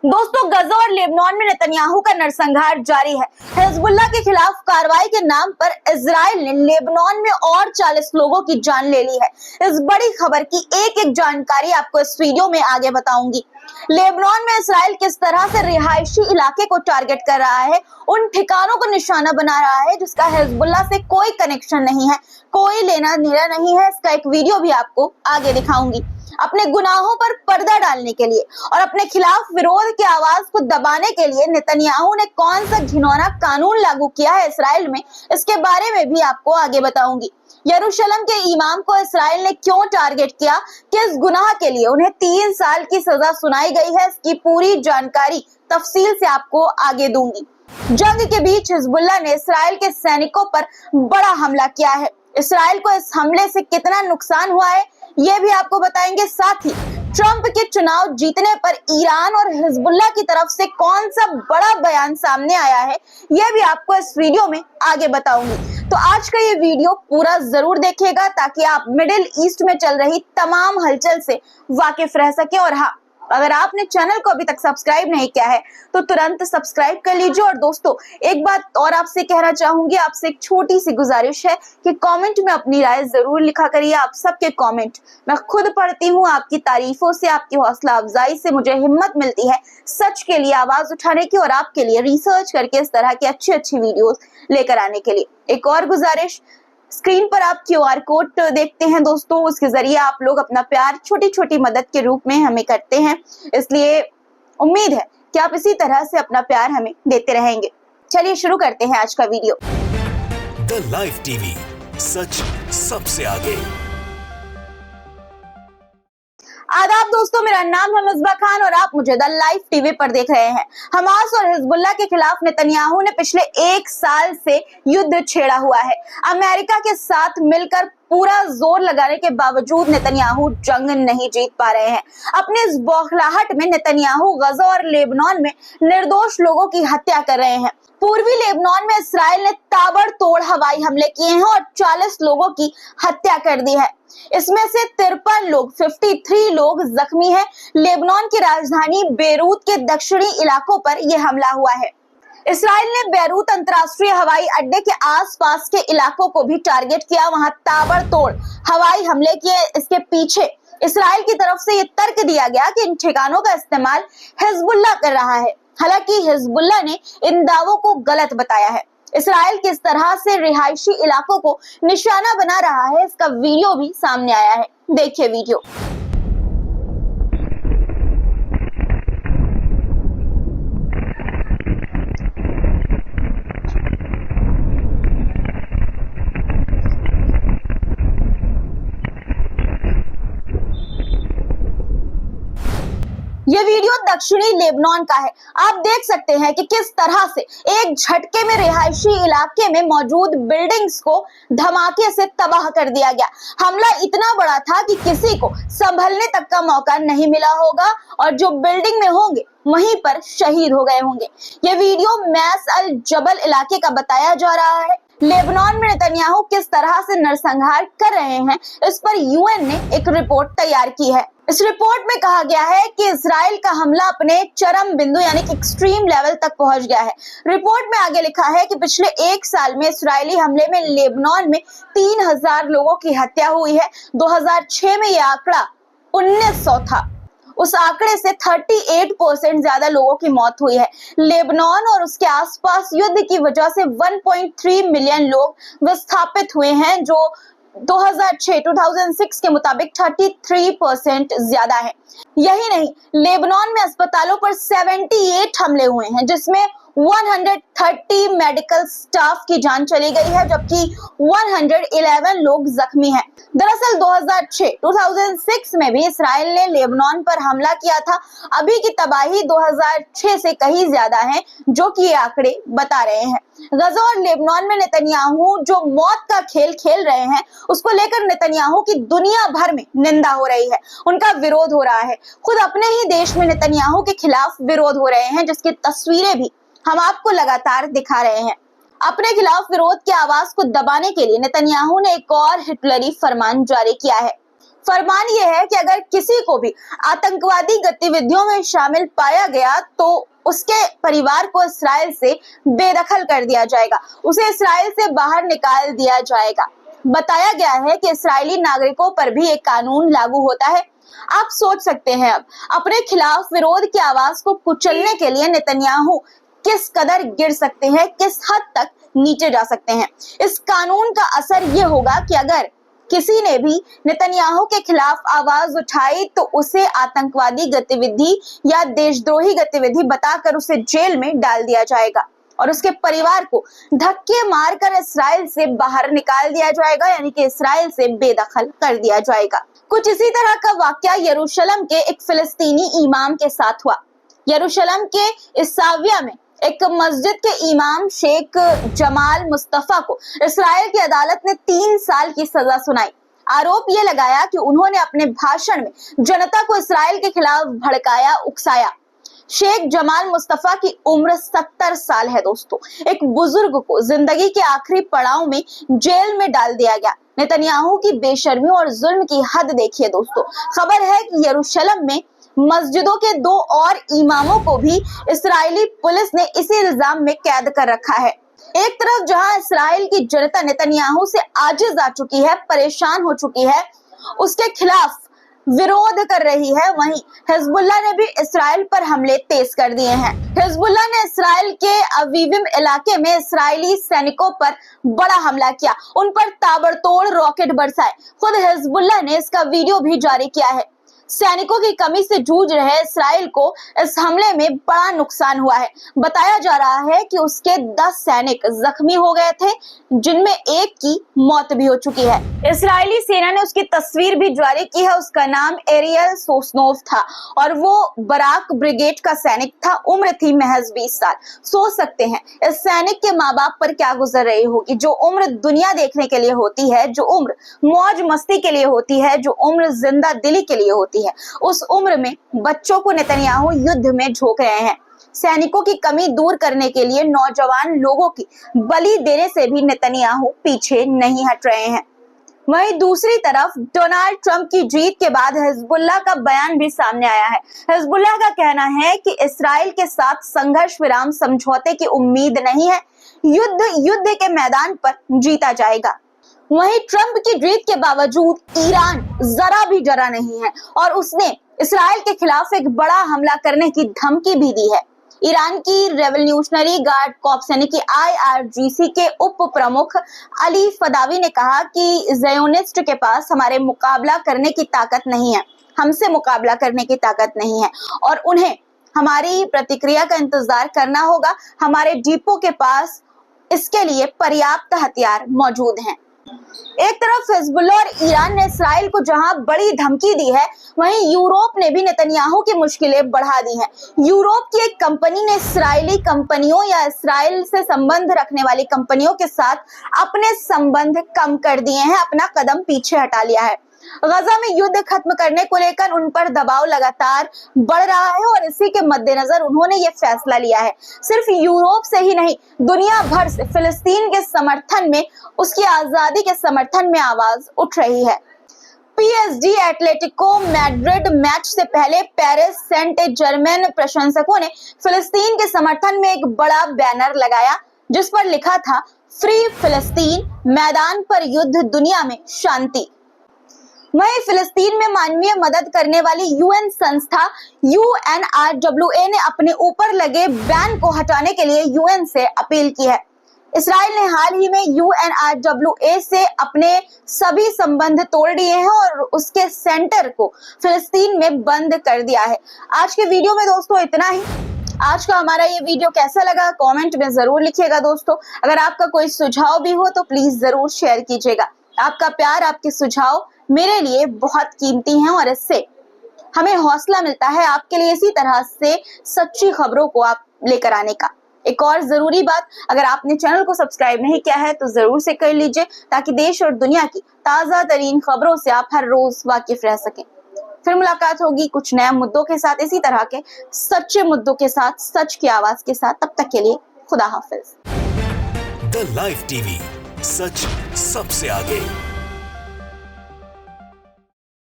दोस्तों, गजा और लेबनान में नेतन्याहू का नरसंहार जारी है। हिजबुल्लाह के खिलाफ कार्रवाई के नाम पर इजराइल ने लेबनान में और 40 लोगों की जान ले ली है। इस बड़ी खबर की एक एक जानकारी आपको इस वीडियो में आगे बताऊंगी। लेबनान में इजराइल किस तरह से रिहायशी इलाके को टारगेट कर रहा है, उन ठिकानों को निशाना बना रहा है जिसका हिजबुल्लाह से कोई कनेक्शन नहीं है, कोई लेना देना नहीं है। इसका एक वीडियो भी आपको आगे दिखाऊंगी। अपने गुनाहों पर पर्दा डालने के लिए और अपने खिलाफ विरोध की आवाज को दबाने के लिए नेतन्याहू ने कौन सा घिनौना कानून लागू किया है इस्राएल में, इसके बारे में भी आपको आगे बताऊंगी। यरूशलेम के इमाम को इस्राएल ने क्यों टारगेट किया, किस गुनाह के लिए उन्हें 3 साल की सजा सुनाई गई है, इसकी पूरी जानकारी तफसील से आपको आगे दूंगी। जंग के बीच हिजबुल्लाह ने इस्राएल के सैनिकों पर बड़ा हमला किया है। इस्राएल को इस हमले से कितना नुकसान हुआ है ये भी आपको बताएंगे। साथ ही ट्रंप के चुनाव जीतने पर ईरान और हिजबुल्लाह की तरफ से कौन सा बड़ा बयान सामने आया है यह भी आपको इस वीडियो में आगे बताऊंगी। तो आज का ये वीडियो पूरा जरूर देखिएगा ताकि आप मिडिल ईस्ट में चल रही तमाम हलचल से वाकिफ रह सके। और हाँ, अगर आपने चैनल को अभी तक सब्सक्राइब नहीं किया है तो तुरंत सब्सक्राइब कर लीजिए। और दोस्तों, एक बात और आपसे कहना चाहूंगी, आपसे एक छोटी सी गुजारिश है कि कमेंट में अपनी राय जरूर लिखा करिए। आप सबके कमेंट मैं खुद पढ़ती हूँ। आपकी तारीफों से, आपकी हौसला अफजाई से मुझे हिम्मत मिलती है सच के लिए आवाज उठाने की और आपके लिए रिसर्च करके इस तरह की अच्छी वीडियोस लेकर आने के लिए। एक और गुजारिश, स्क्रीन पर आप QR कोड देखते हैं दोस्तों, उसके जरिए आप लोग अपना प्यार छोटी छोटी मदद के रूप में हमें करते हैं, इसलिए उम्मीद है कि आप इसी तरह से अपना प्यार हमें देते रहेंगे। चलिए शुरू करते हैं आज का वीडियो। द लाइव टीवी, सच सबसे आगे। आदाब दोस्तों, मेरा नाम है मिसबा खान और आप मुझे द लाइव टीवी पर देख रहे हैं। हमास और हिजबुल्लाह के खिलाफ नेतन्याहू ने पिछले 1 साल से युद्ध छेड़ा हुआ है। अमेरिका के साथ मिलकर पूरा जोर लगाने के बावजूद नेतन्याहू जंग नहीं जीत पा रहे हैं। अपने इस बौखलाहट में नेतन्याहू गजा और लेबनान में निर्दोष लोगों की हत्या कर रहे हैं। पूर्वी लेबनान में इस्राएल ने ताबड़तोड़ हवाई हमले किए हैं और 40 लोगों की हत्या कर दी है। इसमें से 53 लोग जख्मी हैं। लेबनान की राजधानी बेरूत के दक्षिणी इलाकों पर यह हमला हुआ है। इस्राएल ने बेरूत अंतर्राष्ट्रीय हवाई अड्डे के आसपास के इलाकों को भी टारगेट किया, वहां ताबड़तोड़ हवाई हमले किए। इसके पीछे इस्राएल की तरफ से यह तर्क दिया गया कि इन ठिकानों का इस्तेमाल हिजबुल्लाह कर रहा है। हालांकि हिजबुल्लाह ने इन दावों को गलत बताया है। इस्राएल किस तरह से रिहायशी इलाकों को निशाना बना रहा है इसका वीडियो भी सामने आया है, देखिए वीडियो। ये वीडियो दक्षिणी लेबनान का है। आप देख सकते हैं कि किस तरह से एक झटके में रिहायशी इलाके में मौजूद बिल्डिंग्स को धमाके से तबाह कर दिया गया। हमला इतना बड़ा था कि किसी को संभलने तक का मौका नहीं मिला होगा और जो बिल्डिंग में होंगे वहीं पर शहीद हो गए होंगे। ये वीडियो मैस अल जबल इलाके का बताया जा रहा है। लेबनान में नेतन्याहू किस तरह से नरसंहार कर रहे हैं इस पर UN ने एक रिपोर्ट तैयार की है। इस रिपोर्ट में कहा गया है कि इजराइल का हमला अपने चरम बिंदु यानी कि एक्सट्रीम लेवल तक पहुंच गया है। रिपोर्ट में आगे लिखा है कि पिछले 1 साल में इजरायली हमले में लेबनान में 3000 लोगों की हत्या हुई है। 2006 में यह आंकड़ा 1900 था। उस आंकड़े से 38% ज्यादा लोगों की मौत हुई है। लेबनान और उसके आसपास युद्ध की वजह से 1.3 मिलियन लोग विस्थापित हुए हैं, जो 2006 के मुताबिक 33% ज्यादा है। यही नहीं, लेबनान में अस्पतालों पर 78 हमले हुए हैं जिसमें 130 मेडिकल स्टाफ की जान चली गई है, जबकि 111 लोग जख्मी हैं। दरअसल 2006 में भी इस्राएल ने लेबनान पर हमला किया था। अभी की तबाही 2006 से कहीं ज्यादा है, जो कि ये आंकड़े बता रहे हैं। गजा और लेबनान में नेतन्याहू जो मौत का खेल खेल रहे हैं उसको लेकर नेतन्याहू की दुनिया भर में निंदा हो रही है, उनका विरोध हो रहा है। खुद अपने ही देश में नेतन्याहू के खिलाफ विरोध हो रहे हैं, जिसकी तस्वीरें भी हम आपको लगातार दिखा रहे हैं। अपने खिलाफ विरोध की आवाज को दबाने के लिए नेतन्याहू ने एक और हिटलरी फरमान जारी किया है। फरमान ये है कि अगर किसी को भी आतंकवादी गतिविधियों में शामिल पाया गया तो उसके परिवार को इस्राइल से बेदखल कर दिया जाएगा, उसे इस्राइल से बाहर निकाल दिया जाएगा। बताया गया है कि इस्राएली नागरिकों पर भी एक कानून लागू होता है। आप सोच सकते हैं अब अपने खिलाफ विरोध की आवाज को कुचलने के लिए नेतन्याहू किस कदर गिर सकते हैं, किस हद तक नीचे जा सकते हैं। इस कानून का असर ये होगा कि अगर किसी ने भी नेतन्याहू के खिलाफ आवाज उठाई तो उसे आतंकवादी गतिविधि या देशद्रोही गतिविधि बताकर उसे जेल में डाल दिया जाएगा और उसके परिवार को धक्के मारकर इस्राइल से बाहर निकाल दिया जाएगा, यानी कि इस्राइल से बेदखल कर दिया जाएगा। कुछ इसी तरह का वाकया यरूशलेम के एक फिलिस्तीनी इमाम के साथ हुआ। यरूशलेम के इसाविया में एक मस्जिद के इमाम शेख जमाल मुस्तफा को इस्राइल की अदालत ने 3 साल की सजा सुनाई। आरोप ये लगाया कि उन्होंने अपने भाषण में जनता को इस्राइल के खिलाफ भड़काया, उकसाया। शेख जमाल मुस्तफा की उम्र 70 साल है दोस्तों। एक बुजुर्ग को जिंदगी के आखिरी पड़ाव में जेल में डाल दिया गया। नेतन्याहू की बेशर्मी और जुल्म की हद देखिए दोस्तों। खबर है कि यरूशलेम में मस्जिदों के 2 और इमामों को भी इस्राएली पुलिस ने इसी इल्जाम में कैद कर रखा है। एक तरफ जहां इस्राएल की जनता नेतन्याहू से आजिज आ चुकी है, परेशान हो चुकी है, उसके खिलाफ विरोध कर रही है, वहीं हिजबुल्लाह ने भी इस्राइल पर हमले तेज कर दिए हैं। हिजबुल्लाह ने इस्राइल के अवीविम इलाके में इस्राएली सैनिकों पर बड़ा हमला किया, उन पर ताबड़तोड़ रॉकेट बरसाए। खुद हिजबुल्लाह ने इसका वीडियो भी जारी किया है। सैनिकों की कमी से जूझ रहे इस्राइल को इस हमले में बड़ा नुकसान हुआ है। बताया जा रहा है कि उसके 10 सैनिक जख्मी हो गए थे, जिनमें एक की मौत भी हो चुकी है। इस्राएली सेना ने उसकी तस्वीर भी जारी की है। उसका नाम एरियल सोसनोव था और वो बराक ब्रिगेड का सैनिक था। उम्र थी महज 20 साल। सोच सकते हैं इस सैनिक के माँ बाप पर क्या गुजर रही होगी। जो उम्र दुनिया देखने के लिए होती है, जो उम्र मौज मस्ती के लिए होती है, जो उम्र जिंदा दिली के लिए होती है, उस उम्र में बच्चों को नेतन्याहू युद्ध में झोंक रहे हैं। सैनिकों की कमी दूर करने के लिए नौजवान लोगों की बलि देने से भी नेतन्याहू पीछे नहीं हट रहे हैं। वहीं दूसरी तरफ डोनाल्ड ट्रंप की जीत के बाद हिजबुल्लाह का बयान भी सामने आया है। हिजबुल्लाह का कहना है कि इस्राइल के साथ संघर्ष विराम समझौते की उम्मीद नहीं है, युद्ध के मैदान पर जीता जाएगा। वहीं ट्रंप की जीत के बावजूद ईरान जरा भी डरा नहीं है और उसने इस्राइल के खिलाफ एक बड़ा हमला करने की धमकी भी दी है। ईरान की रेवोल्यूशनरी गार्ड कॉर्प्स यानी कि IRGC के उप प्रमुख अली फदावी ने कहा कि ज़ायोनिस्ट के पास हमारे मुकाबला करने की ताकत नहीं है, हमसे मुकाबला करने की ताकत नहीं है और उन्हें हमारी प्रतिक्रिया का इंतजार करना होगा। हमारे डिपो के पास इसके लिए पर्याप्त हथियार मौजूद हैं। एक तरफ हिजबुल्लाह और ईरान ने इस्राइल को जहां बड़ी धमकी दी है, वहीं यूरोप ने भी नेतन्याहू की मुश्किलें बढ़ा दी हैं। यूरोप की एक कंपनी ने इस्राएली कंपनियों या इस्राइल से संबंध रखने वाली कंपनियों के साथ अपने संबंध कम कर दिए हैं, अपना कदम पीछे हटा लिया है। गजा में युद्ध खत्म करने को लेकर उन पर दबाव लगातार बढ़ रहा है और इसी के मद्देनजर उन्होंने ये फैसला लिया है। सिर्फ यूरोप से ही नहीं, दुनिया भर से फिलिस्तीन के समर्थन में, उसकी आजादी के समर्थन में आवाज उठ रही है। PSG एटलेटिको मैड्रिड मैच से पहले पेरिस सेंट जर्मेन प्रशंसकों ने फिलिस्तीन के समर्थन में एक बड़ा बैनर लगाया जिस पर लिखा था, फ्री फिलिस्तीन, मैदान पर युद्ध, दुनिया में शांति। वहीं फिलिस्तीन में मानवीय मदद करने वाली UN संस्था UNRWA ने अपने ऊपर लगे बैन को हटाने के लिए UN से अपील की है। इस्राइल ने हाल ही में UNRWA से अपने सभी संबंध तोड़ दिए हैं और उसके सेंटर को फिलिस्तीन में बंद कर दिया है। आज के वीडियो में दोस्तों इतना ही। आज का हमारा ये वीडियो कैसा लगा कमेंट में जरूर लिखिएगा दोस्तों। अगर आपका कोई सुझाव भी हो तो प्लीज जरूर शेयर कीजिएगा। आपका प्यार, आपके सुझाव मेरे लिए बहुत कीमती हैं और इससे हमें हौसला मिलता है आपके लिए इसी तरह से सच्ची खबरों को आप लेकर आने का। एक और जरूरी बात, अगर आपने चैनल को सब्सक्राइब नहीं किया है तो जरूर से कर लीजिए ताकि देश और दुनिया की ताजा तरीन खबरों से आप हर रोज वाकिफ रह सकें। फिर मुलाकात होगी कुछ नए मुद्दों के साथ, इसी तरह के सच्चे मुद्दों के साथ, सच की आवाज के साथ। तब तक के लिए खुदा हाफिज। द लाइव टीवी, सच सबसे आगे।